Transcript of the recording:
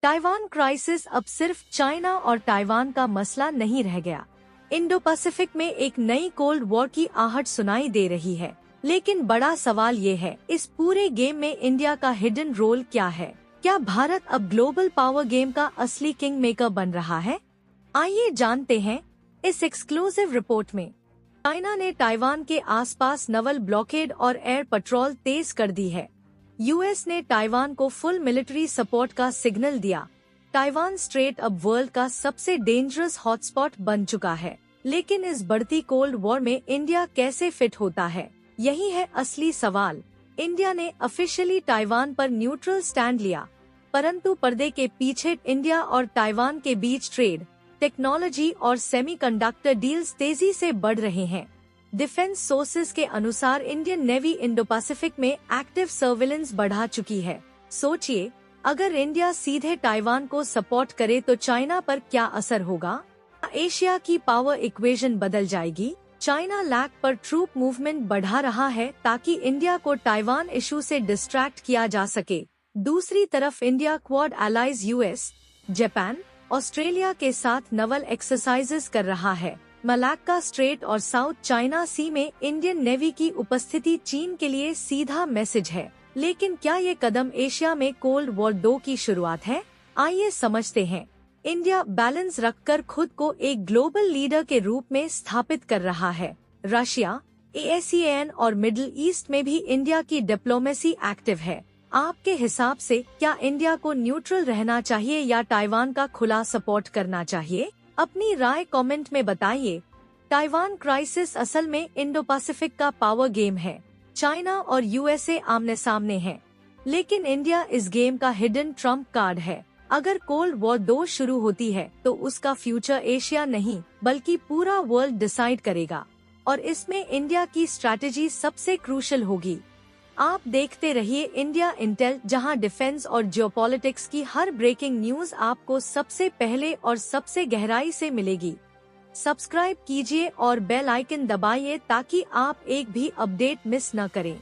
Taiwan crisis अब सिर्फ China और ताइवान का मसला नहीं रह गया। इंडो पैसिफिक में एक नई कोल्ड वॉर की आहट सुनाई दे रही है। लेकिन बड़ा सवाल ये है, इस पूरे गेम में इंडिया का हिडन रोल क्या है? क्या भारत अब ग्लोबल पावर गेम का असली किंग मेकर बन रहा है? आइए जानते हैं इस एक्सक्लूसिव रिपोर्ट में। चाइना ने ताइवान के आसपास नवल ब्लॉकेड और एयर पेट्रोल तेज कर दी है। यूएस ने ताइवान को फुल मिलिट्री सपोर्ट का सिग्नल दिया। ताइवान स्ट्रेट अब वर्ल्ड का सबसे डेंजरस हॉटस्पॉट बन चुका है। लेकिन इस बढ़ती कोल्ड वॉर में इंडिया कैसे फिट होता है, यही है असली सवाल। इंडिया ने ऑफिशियली ताइवान पर न्यूट्रल स्टैंड लिया, परंतु पर्दे के पीछे इंडिया और ताइवान के बीच ट्रेड, टेक्नोलॉजी और सेमीकंडक्टर डील्स तेजी से बढ़ रहे हैं। डिफेंस सोर्सेज के अनुसार इंडियन नेवी इंडो पैसिफिक में एक्टिव सर्विलेंस बढ़ा चुकी है। सोचिए, अगर इंडिया सीधे ताइवान को सपोर्ट करे तो चाइना पर क्या असर होगा? एशिया की पावर इक्वेशन बदल जाएगी। चाइना लैक पर ट्रूप मूवमेंट बढ़ा रहा है ताकि इंडिया को ताइवान इशू से डिस्ट्रैक्ट किया जा सके। दूसरी तरफ India quad allies US, Japan, Australia के साथ नवल एक्सरसाइजेस कर रहा है। मलाक्का स्ट्रेट और साउथ चाइना सी में इंडियन नेवी की उपस्थिति चीन के लिए सीधा मैसेज है। लेकिन क्या ये कदम एशिया में कोल्ड वॉर 2 की शुरुआत है? आइए समझते हैं। इंडिया बैलेंस रखकर खुद को एक ग्लोबल लीडर के रूप में स्थापित कर रहा है। रशिया, ASEAN और मिडिल ईस्ट में भी इंडिया की डिप्लोमेसी एक्टिव है। आपके हिसाब से क्या इंडिया को न्यूट्रल रहना चाहिए या ताइवान का खुला सपोर्ट करना चाहिए? अपनी राय कमेंट में बताइए। ताइवान क्राइसिस असल में इंडो पैसिफिक का पावर गेम है। चाइना और यूएसए आमने सामने हैं, लेकिन इंडिया इस गेम का हिडन ट्रम्प कार्ड है। अगर कोल्ड वॉर 2 शुरू होती है तो उसका फ्यूचर एशिया नहीं बल्कि पूरा वर्ल्ड डिसाइड करेगा, और इसमें इंडिया की स्ट्रैटेजी सबसे क्रूशियल होगी। आप देखते रहिए इंडिया इंटेल, जहां डिफेंस और जियोपॉलिटिक्स की हर ब्रेकिंग न्यूज आपको सबसे पहले और सबसे गहराई से मिलेगी। सब्सक्राइब कीजिए और बेल आइकन दबाइए ताकि आप एक भी अपडेट मिस न करें।